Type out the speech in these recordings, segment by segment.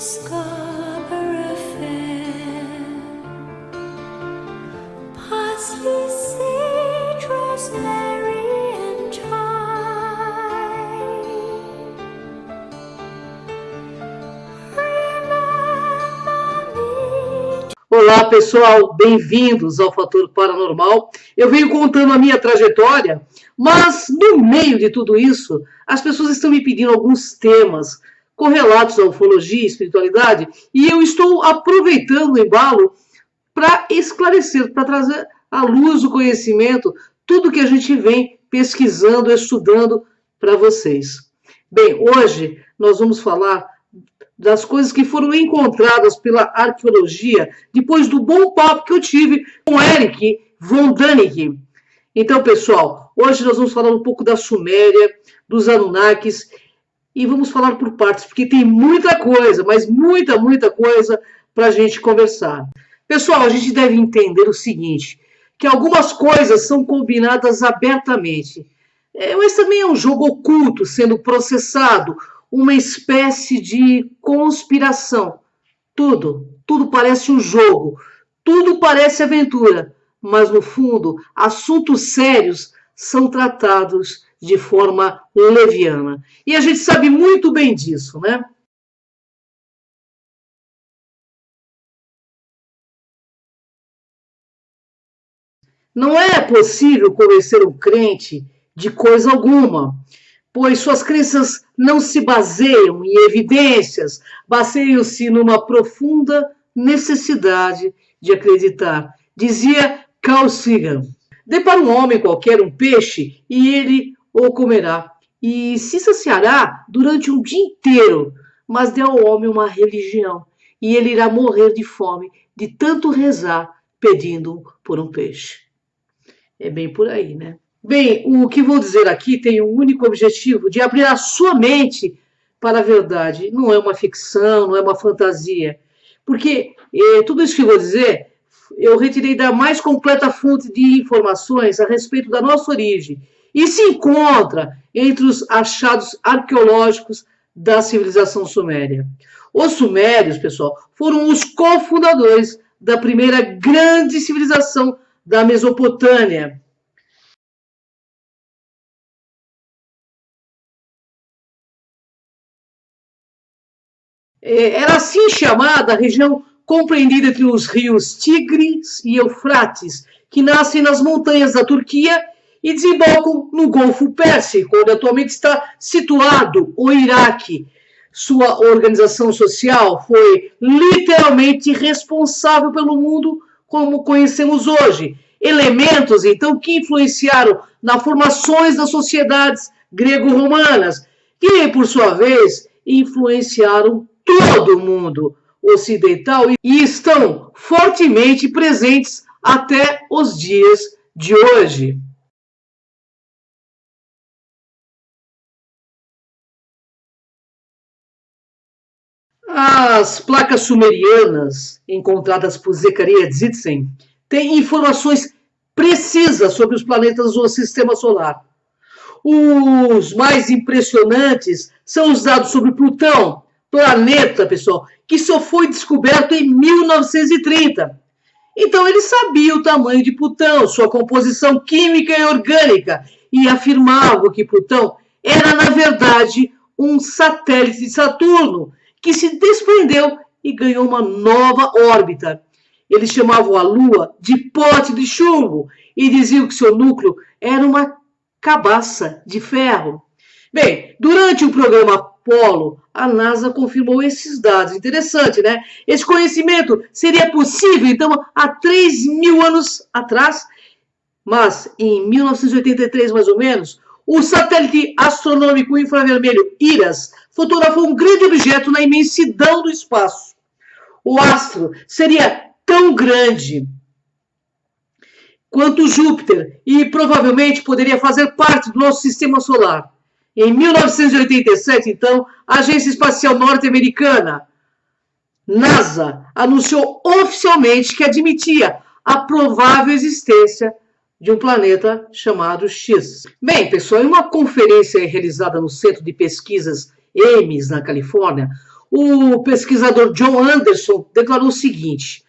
Scarborough Fair, parsley, sage, rosemary and thyme. Remember me. Olá pessoal, bem-vindos ao Fator Paranormal. Eu venho contando a minha trajetória, mas no meio de tudo isso, as pessoas estão me pedindo alguns temas correlatos à ufologia e espiritualidade, e eu estou aproveitando o embalo para esclarecer, para trazer à luz o conhecimento, tudo que a gente vem pesquisando, estudando para vocês. Bem, hoje nós vamos falar das coisas que foram encontradas pela arqueologia depois do bom papo que eu tive com Eric von Däniken. Então, pessoal, hoje nós vamos falar um pouco da Suméria, dos Anunnakis, e vamos falar por partes, porque tem muita coisa, mas muita coisa para a gente conversar. Pessoal, a gente deve entender o seguinte, que algumas coisas são combinadas abertamente, mas também é um jogo oculto sendo processado, uma espécie de conspiração. Tudo parece um jogo, tudo parece aventura, mas no fundo, assuntos sérios são tratados de forma leviana. E a gente sabe muito bem disso, né? Não é possível convencer um crente de coisa alguma, pois suas crenças não se baseiam em evidências, baseiam-se numa profunda necessidade de acreditar. Dizia Carl Sagan: dê para um homem qualquer um peixe e ele o comerá, e se saciará durante um dia inteiro, mas dê ao homem uma religião, e ele irá morrer de fome, de tanto rezar, pedindo por um peixe. É bem por aí, né? Bem, o que vou dizer aqui tem um único objetivo, de abrir a sua mente para a verdade. Não é uma ficção, não é uma fantasia. Porque tudo isso que eu vou dizer, eu retirei da mais completa fonte de informações a respeito da nossa origem. E se encontra entre os achados arqueológicos da civilização suméria. Os sumérios, pessoal, foram os cofundadores da primeira grande civilização da Mesopotâmia. Era assim chamada a região compreendida entre os rios Tigres e Eufrates, que nascem nas montanhas da Turquia e desembocam no Golfo Pérsico, onde atualmente está situado o Iraque. Sua organização social foi literalmente responsável pelo mundo como conhecemos hoje. Elementos, então, que influenciaram nas formações das sociedades grego-romanas, que, por sua vez, influenciaram todo o mundo ocidental e estão fortemente presentes até os dias de hoje. As placas sumerianas encontradas por Zecharia Sitchin têm informações precisas sobre os planetas do sistema solar. Os mais impressionantes são os dados sobre Plutão, planeta, pessoal, que só foi descoberto em 1930. Então ele sabia o tamanho de Plutão, sua composição química e orgânica, e afirmava que Plutão era, na verdade, um satélite de Saturno, que se desprendeu e ganhou uma nova órbita. Eles chamavam a Lua de pote de chumbo e diziam que seu núcleo era uma cabaça de ferro. Bem, durante o programa Apollo, a NASA confirmou esses dados. Interessante, né? Esse conhecimento seria possível, então, há 3.000 anos atrás, mas em 1983, mais ou menos, o satélite astronômico infravermelho IRAS fotografou um grande objeto na imensidão do espaço. O astro seria tão grande quanto Júpiter e provavelmente poderia fazer parte do nosso sistema solar. Em 1987, então, a Agência Espacial Norte-Americana, NASA, anunciou oficialmente que admitia a provável existência de um planeta chamado X. Bem, pessoal, em uma conferência realizada no Centro de Pesquisas Ames, na Califórnia, o pesquisador John Anderson declarou o seguinte: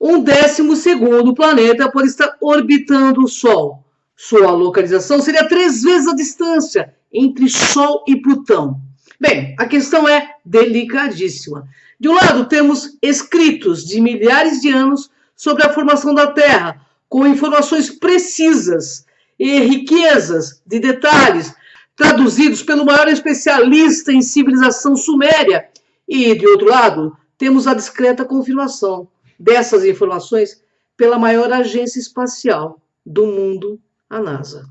1/12 planeta por estar orbitando o Sol. Sua localização seria 3 vezes a distância entre Sol e Plutão. Bem, a questão é delicadíssima. De um lado, temos escritos de milhares de anos sobre a formação da Terra, com informações precisas e riquezas de detalhes, traduzidos pelo maior especialista em civilização suméria. E, de outro lado, temos a discreta confirmação dessas informações pela maior agência espacial do mundo, a NASA.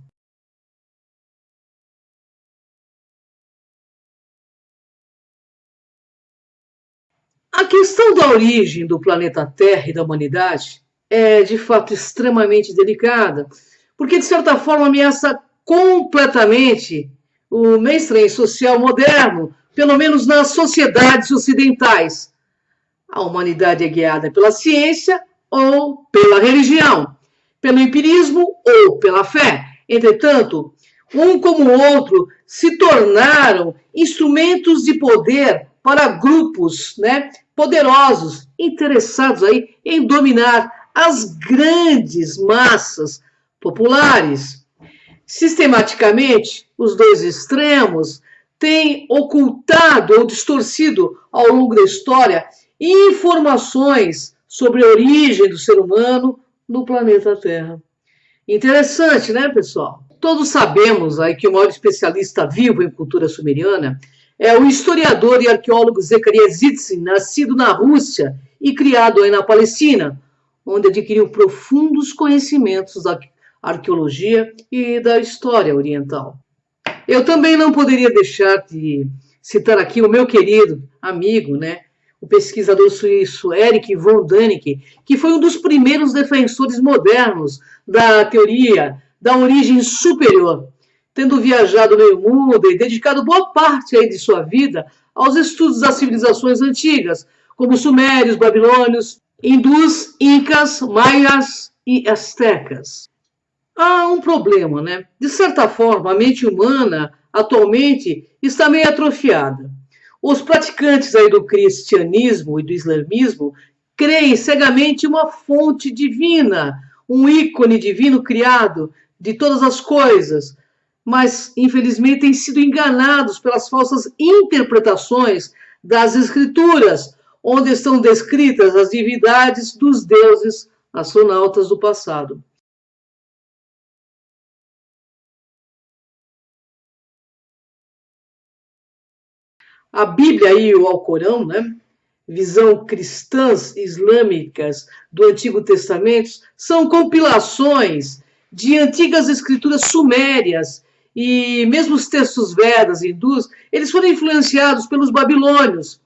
A questão da origem do planeta Terra e da humanidade é, de fato, extremamente delicada, porque, de certa forma, ameaça completamente o mainstream social moderno, pelo menos nas sociedades ocidentais. A humanidade é guiada pela ciência ou pela religião, pelo empirismo ou pela fé. Entretanto, um como o outro se tornaram instrumentos de poder para grupos, poderosos, interessados aí em dominar as grandes massas populares. Sistematicamente, os dois extremos têm ocultado ou distorcido ao longo da história informações sobre a origem do ser humano no planeta Terra. Interessante, né, pessoal? Todos sabemos aí que o maior especialista vivo em cultura sumeriana é o historiador e arqueólogo Zecharia Sitchin, nascido na Rússia e criado aí na Palestina, onde adquiriu profundos conhecimentos da arqueologia e da história oriental. Eu também não poderia deixar de citar aqui o meu querido amigo, o pesquisador suíço Erich von Däniken, que foi um dos primeiros defensores modernos da teoria da origem superior, tendo viajado o meio mundo e dedicado boa parte aí de sua vida aos estudos das civilizações antigas, como sumérios, babilônios, hindus, incas, maias e astecas. Há um problema, De certa forma, a mente humana atualmente está meio atrofiada. Os praticantes aí do cristianismo e do islamismo creem cegamente em uma fonte divina, um ícone divino criado de todas as coisas, mas infelizmente têm sido enganados pelas falsas interpretações das escrituras, onde estão descritas as divindades dos deuses astronautas do passado. A Bíblia e o Alcorão, visão cristãs islâmicas do Antigo Testamento, são compilações de antigas escrituras sumérias, e mesmo os textos Vedas hindus, eles foram influenciados pelos babilônios.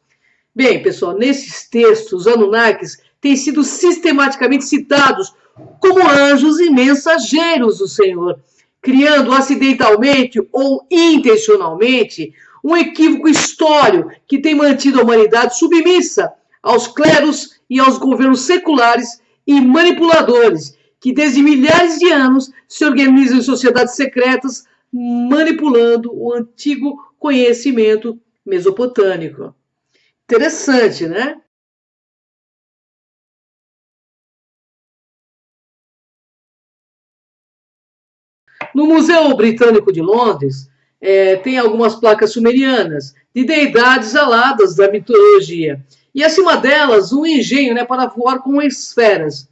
Bem, pessoal, nesses textos, os Anunnakis têm sido sistematicamente citados como anjos e mensageiros do Senhor, criando acidentalmente ou intencionalmente um equívoco histórico que tem mantido a humanidade submissa aos cleros e aos governos seculares e manipuladores, que desde milhares de anos se organizam em sociedades secretas, manipulando o antigo conhecimento mesopotâmico. Interessante, né? No Museu Britânico de Londres, tem algumas placas sumerianas de deidades aladas da mitologia. E acima delas, um engenho para voar com esferas.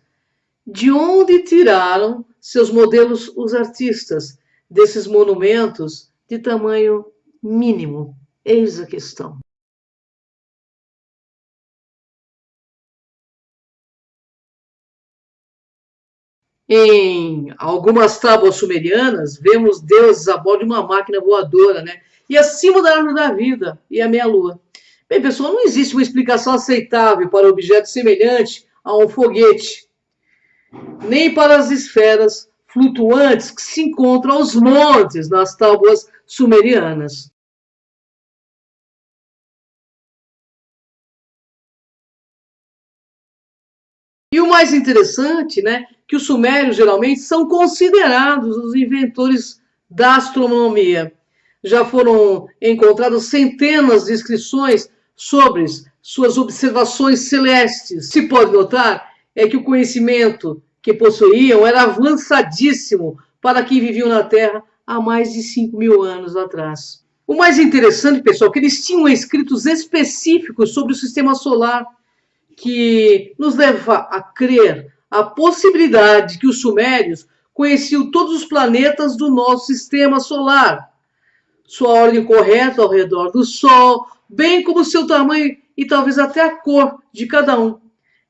De onde tiraram seus modelos os artistas desses monumentos de tamanho mínimo? Eis a questão. Em algumas tábuas sumerianas, vemos deuses a bordo de uma máquina voadora, E acima da árvore da vida e a meia-lua. Bem, pessoal, não existe uma explicação aceitável para objeto semelhante a um foguete, nem para as esferas flutuantes que se encontram aos montes nas tábuas sumerianas. E o mais interessante, que os sumérios geralmente são considerados os inventores da astronomia. Já foram encontradas centenas de inscrições sobre suas observações celestes. Se pode notar é que o conhecimento que possuíam era avançadíssimo para quem vivia na Terra há mais de 5.000 anos atrás. O mais interessante, pessoal, é que eles tinham escritos específicos sobre o sistema solar, que nos leva a crer a possibilidade que os sumérios conheciam todos os planetas do nosso sistema solar, sua ordem correta ao redor do Sol, bem como seu tamanho e talvez até a cor de cada um.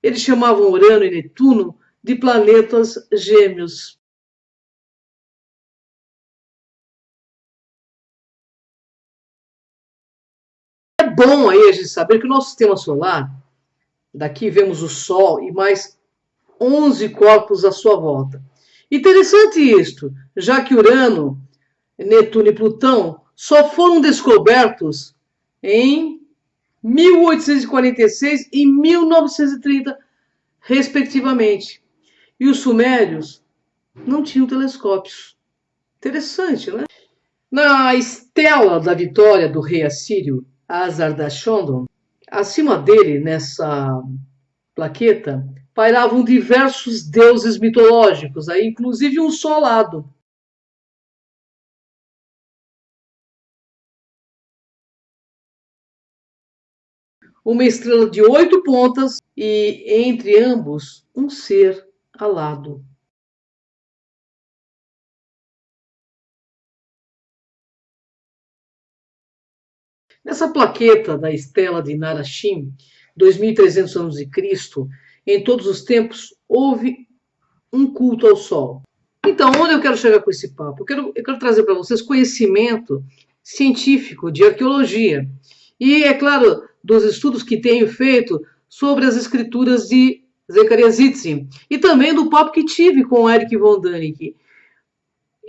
Eles chamavam Urano e Netuno de planetas gêmeos. É bom aí a gente saber que o nosso sistema solar, daqui vemos o Sol e mais 11 corpos à sua volta. Interessante isto, já que Urano, Netuno e Plutão só foram descobertos em 1846 e 1930, respectivamente. E os sumérios não tinham telescópios. Interessante, né? Na estela da vitória do rei assírio Asar-Dashondo, acima dele, nessa plaqueta, pairavam diversos deuses mitológicos, aí, inclusive um solado. Uma estrela de 8 pontas e, entre ambos, um ser alado. Nessa plaqueta da estela de Narashim, 2.300 anos de Cristo, em todos os tempos houve um culto ao Sol. Então, onde eu quero chegar com esse papo? Eu quero trazer para vocês conhecimento científico de arqueologia. E, é claro, dos estudos que tenho feito sobre as escrituras de Zacarias Sitchin. E também do papo que tive com o Eric von Däniken.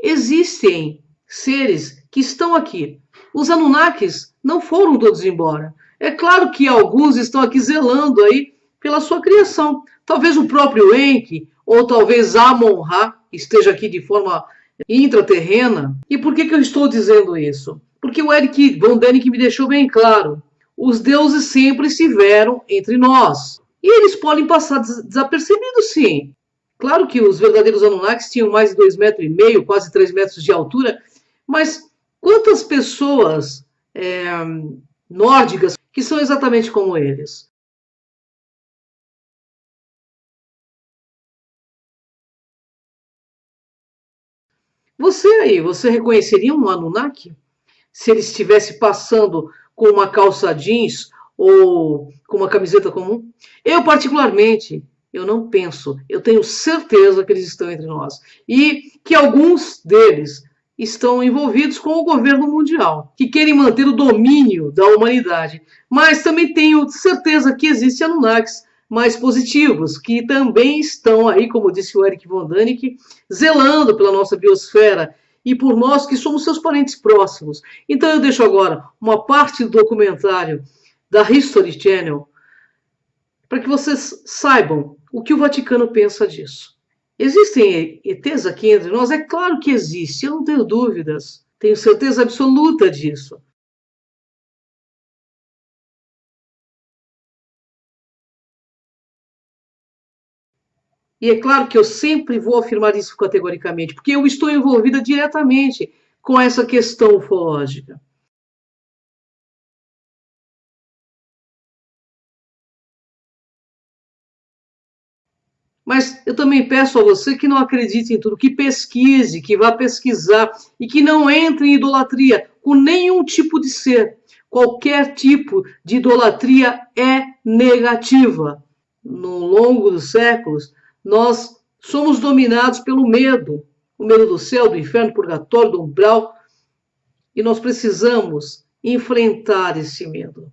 Existem seres que estão aqui. Os Anunnakis não foram todos embora. É claro que alguns estão aqui zelando aí pela sua criação. Talvez o próprio Enki, ou talvez Amon-Ra esteja aqui de forma intraterrena. E por que eu estou dizendo isso? Porque o Eric von Däniken me deixou bem claro. Os deuses sempre estiveram entre nós. E eles podem passar desapercebidos, sim. Claro que os verdadeiros Anunnakis tinham mais de 2,5 metros, quase 3 metros de altura, mas quantas pessoas nórdicas que são exatamente como eles? Você aí, você reconheceria um Anunnaki? Se ele estivesse passando com uma calça jeans ou com uma camiseta comum? Eu, particularmente, eu não penso. Eu tenho certeza que eles estão entre nós. E que alguns deles estão envolvidos com o governo mundial, que querem manter o domínio da humanidade. Mas também tenho certeza que existem Anunnakis mais positivos, que também estão aí, como disse o Eric von Däniken, zelando pela nossa biosfera e por nós que somos seus parentes próximos. Então eu deixo agora uma parte do documentário da History Channel para que vocês saibam o que o Vaticano pensa disso. Existem ETs aqui entre nós? É claro que existe, eu não tenho dúvidas, tenho certeza absoluta disso. E é claro que eu sempre vou afirmar isso categoricamente, porque eu estou envolvida diretamente com essa questão ufológica. Mas eu também peço a você que não acredite em tudo, que pesquise, que vá pesquisar e que não entre em idolatria com nenhum tipo de ser. Qualquer tipo de idolatria é negativa. No longo dos séculos, nós somos dominados pelo medo. O medo do céu, do inferno, do purgatório, do umbral. E nós precisamos enfrentar esse medo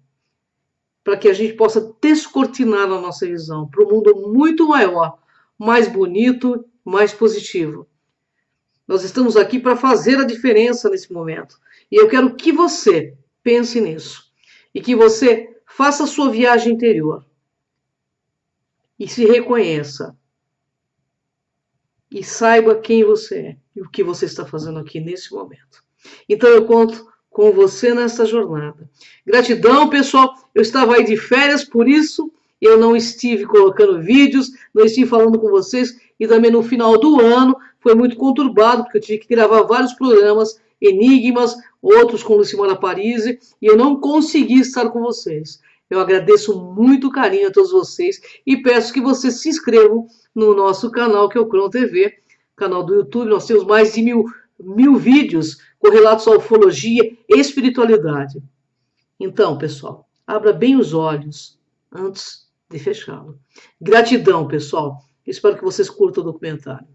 para que a gente possa descortinar a nossa visão para um mundo muito maior, mais bonito, mais positivo. Nós estamos aqui para fazer a diferença nesse momento. E eu quero que você pense nisso. E que você faça a sua viagem interior. E se reconheça. E saiba quem você é e o que você está fazendo aqui nesse momento. Então eu conto com você nessa jornada. Gratidão, pessoal. eu estava aí de férias, por isso eu não estive colocando vídeos, não estive falando com vocês, e também no final do ano foi muito conturbado, porque eu tive que gravar vários programas, Enigmas, outros com Lucimara Parisi, e eu não consegui estar com vocês. Eu agradeço muito o carinho a todos vocês e peço que vocês se inscrevam no nosso canal, que é o Crono TV, canal do YouTube. Nós temos mais de mil vídeos correlatos à ufologia e espiritualidade. Então, pessoal, abra bem os olhos antes de fechá-lo. Gratidão, pessoal. Espero que vocês curtam o documentário.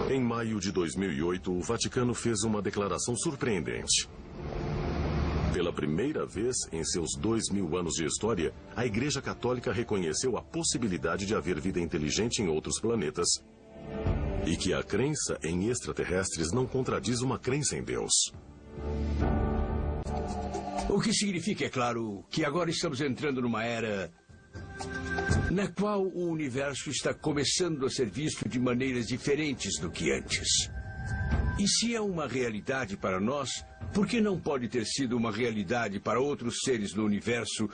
Em maio de 2008, o Vaticano fez uma declaração surpreendente. Pela primeira vez em seus 2000 anos de história, a Igreja Católica reconheceu a possibilidade de haver vida inteligente em outros planetas e que a crença em extraterrestres não contradiz uma crença em Deus. O que significa, é claro, que agora estamos entrando numa era na qual o universo está começando a ser visto de maneiras diferentes do que antes. E se é uma realidade para nós, por que não pode ter sido uma realidade para outros seres no universo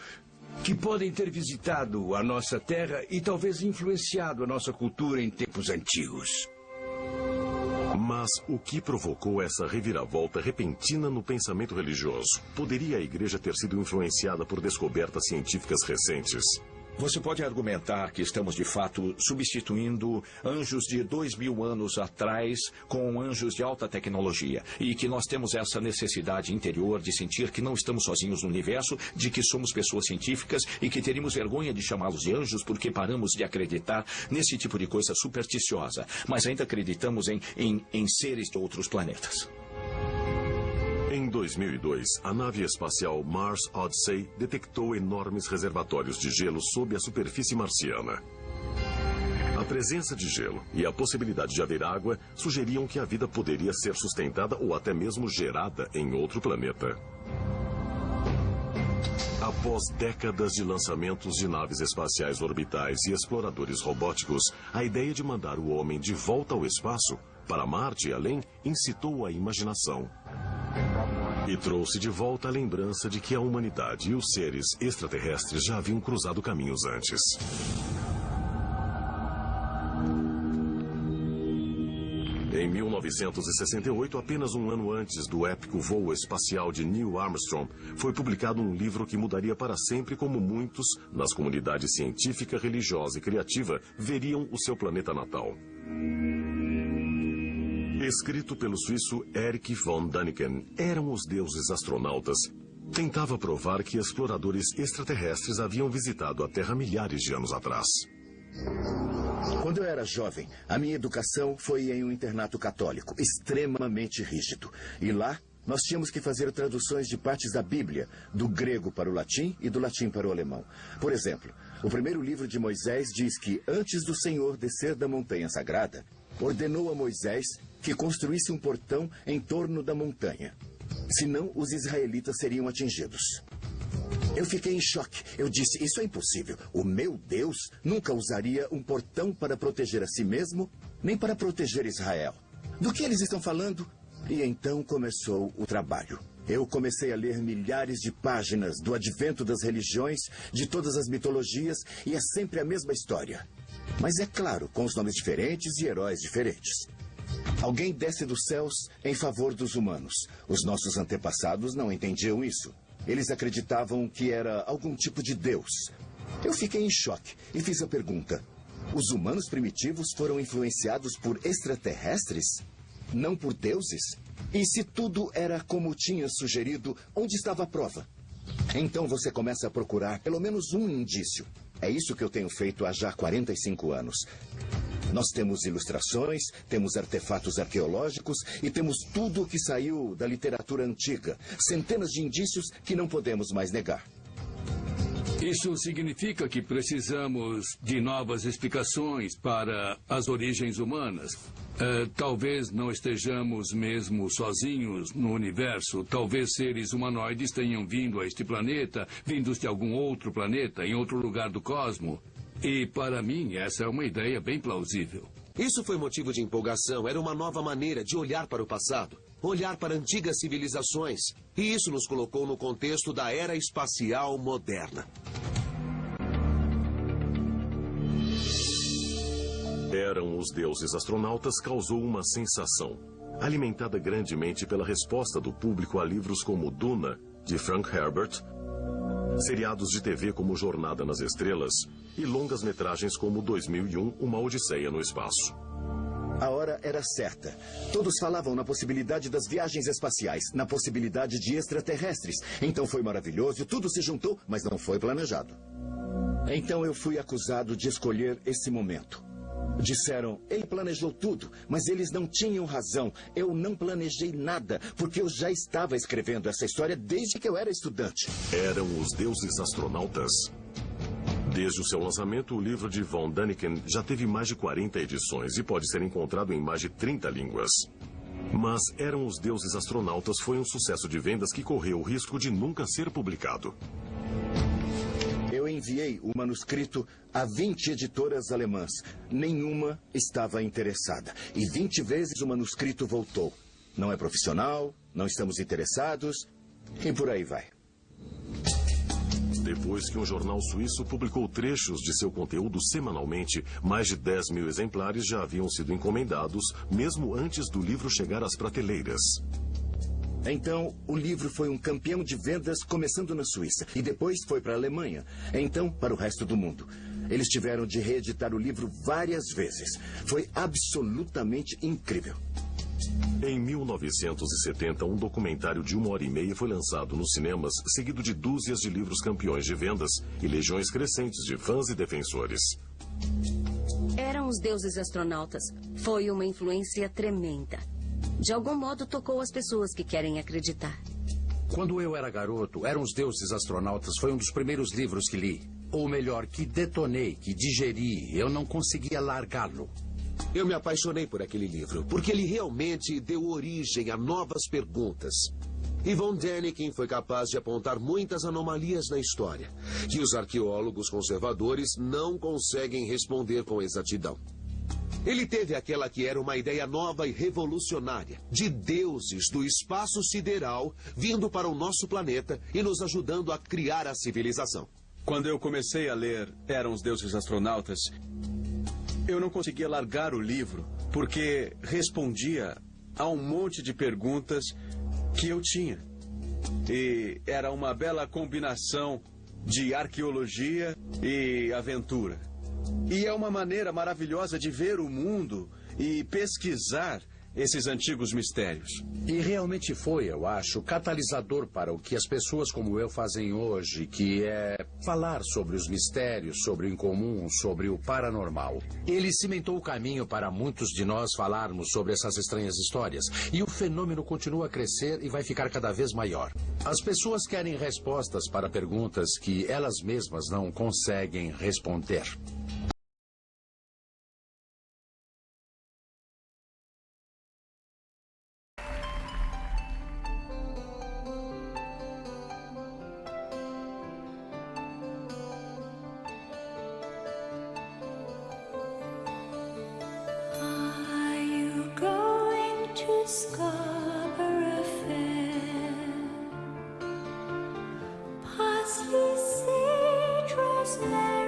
que podem ter visitado a nossa Terra e talvez influenciado a nossa cultura em tempos antigos? Mas o que provocou essa reviravolta repentina no pensamento religioso? Poderia a Igreja ter sido influenciada por descobertas científicas recentes? Você pode argumentar que estamos, de fato, substituindo anjos de 2000 anos atrás com anjos de alta tecnologia e que nós temos essa necessidade interior de sentir que não estamos sozinhos no universo, de que somos pessoas científicas e que teríamos vergonha de chamá-los de anjos porque paramos de acreditar nesse tipo de coisa supersticiosa, mas ainda acreditamos em seres de outros planetas. Em 2002, a nave espacial Mars Odyssey detectou enormes reservatórios de gelo sob a superfície marciana. A presença de gelo e a possibilidade de haver água sugeriam que a vida poderia ser sustentada ou até mesmo gerada em outro planeta. Após décadas de lançamentos de naves espaciais orbitais e exploradores robóticos, a ideia de mandar o homem de volta ao espaço, para Marte e além, incitou a imaginação. E trouxe de volta a lembrança de que a humanidade e os seres extraterrestres já haviam cruzado caminhos antes. Em 1968, apenas um ano antes do épico voo espacial de Neil Armstrong, foi publicado um livro que mudaria para sempre como muitos, nas comunidades científica, religiosa e criativa, veriam o seu planeta natal. Escrito pelo suíço Erich von Däniken, Eram os Deuses Astronautas, tentava provar que exploradores extraterrestres haviam visitado a Terra milhares de anos atrás. Quando eu era jovem, a minha educação foi em um internato católico, extremamente rígido. E lá, nós tínhamos que fazer traduções de partes da Bíblia, do grego para o latim e do latim para o alemão. Por exemplo, o primeiro livro de Moisés diz que, antes do Senhor descer da montanha sagrada, ordenou a Moisés que construísse um portão em torno da montanha. Senão, os israelitas seriam atingidos. Eu fiquei em choque. Eu disse, isso é impossível. O meu Deus nunca usaria um portão para proteger a si mesmo, nem para proteger Israel. Do que eles estão falando? E então começou o trabalho. Eu comecei a ler milhares de páginas do advento das religiões, de todas as mitologias, e é sempre a mesma história. Mas é claro, com os nomes diferentes e heróis diferentes. Alguém desce dos céus em favor dos humanos. Os nossos antepassados não entendiam isso. Eles acreditavam que era algum tipo de Deus. Eu fiquei em choque e fiz a pergunta: os humanos primitivos foram influenciados por extraterrestres? Não por deuses? E se tudo era como tinha sugerido, onde estava a prova? Então você começa a procurar pelo menos um indício. É isso que eu tenho feito há já 45 anos. Nós temos ilustrações, temos artefatos arqueológicos e temos tudo o que saiu da literatura antiga. Centenas de indícios que não podemos mais negar. Isso significa que precisamos de novas explicações para as origens humanas. Talvez não estejamos mesmo sozinhos no universo. Talvez seres humanoides tenham vindo a este planeta, vindos de algum outro planeta, em outro lugar do cosmos. E, para mim, essa é uma ideia bem plausível. Isso foi motivo de empolgação. Era uma nova maneira de olhar para o passado. olhar para antigas civilizações. E isso nos colocou no contexto da era espacial moderna. Eram os Deuses Astronautas causou uma sensação, alimentada grandemente pela resposta do público a livros como Duna, de Frank Herbert, seriados de TV como Jornada nas Estrelas e longas-metragens como 2001, Uma Odisseia no Espaço. A hora era certa. Todos falavam na possibilidade das viagens espaciais, na possibilidade de extraterrestres. Então foi maravilhoso, tudo se juntou, mas não foi planejado. Então eu fui acusado de escolher esse momento. Disseram, ele planejou tudo, mas eles não tinham razão. Eu não planejei nada, porque eu já estava escrevendo essa história desde que eu era estudante. Eram os Deuses Astronautas. Desde o seu lançamento, o livro de von Däniken já teve mais de 40 edições e pode ser encontrado em mais de 30 línguas. Mas Eram os Deuses Astronautas foi um sucesso de vendas que correu o risco de nunca ser publicado. Eu enviei o manuscrito a 20 editoras alemãs. Nenhuma estava interessada. E 20 vezes o manuscrito voltou. Não é profissional, não estamos interessados, e por aí vai. Depois que um jornal suíço publicou trechos de seu conteúdo semanalmente, mais de 10 mil exemplares já haviam sido encomendados, mesmo antes do livro chegar às prateleiras. Então, o livro foi um campeão de vendas começando na Suíça e depois foi para a Alemanha, então para o resto do mundo. Eles tiveram de reeditar o livro várias vezes. Foi absolutamente incrível. Em 1970, um documentário de 1h30 foi lançado nos cinemas, seguido de dúzias de livros campeões de vendas e legiões crescentes de fãs e defensores. Eram os Deuses Astronautas. Foi uma influência tremenda. De algum modo tocou as pessoas que querem acreditar. Quando eu era garoto, Eram os Deuses Astronautas foi um dos primeiros livros que li. Ou melhor, que detonei, que digeri. Eu não conseguia largá-lo. Eu me apaixonei por aquele livro, porque ele realmente deu origem a novas perguntas. E von Däniken foi capaz de apontar muitas anomalias na história, que os arqueólogos conservadores não conseguem responder com exatidão. Ele teve aquela que era uma ideia nova e revolucionária, de deuses do espaço sideral vindo para o nosso planeta e nos ajudando a criar a civilização. Quando eu comecei a ler Eram os Deuses Astronautas, eu não conseguia largar o livro, porque respondia a um monte de perguntas que eu tinha. E era uma bela combinação de arqueologia e aventura. E é uma maneira maravilhosa de ver o mundo e pesquisar esses antigos mistérios. E realmente foi, eu acho, catalisador para o que as pessoas como eu fazem hoje, que é falar sobre os mistérios, sobre o incomum, sobre o paranormal. Ele cimentou o caminho para muitos de nós falarmos sobre essas estranhas histórias. E o fenômeno continua a crescer e vai ficar cada vez maior. As pessoas querem respostas para perguntas que elas mesmas não conseguem responder. Are you going to Scarborough Fair? Parsley, sage, rosemary.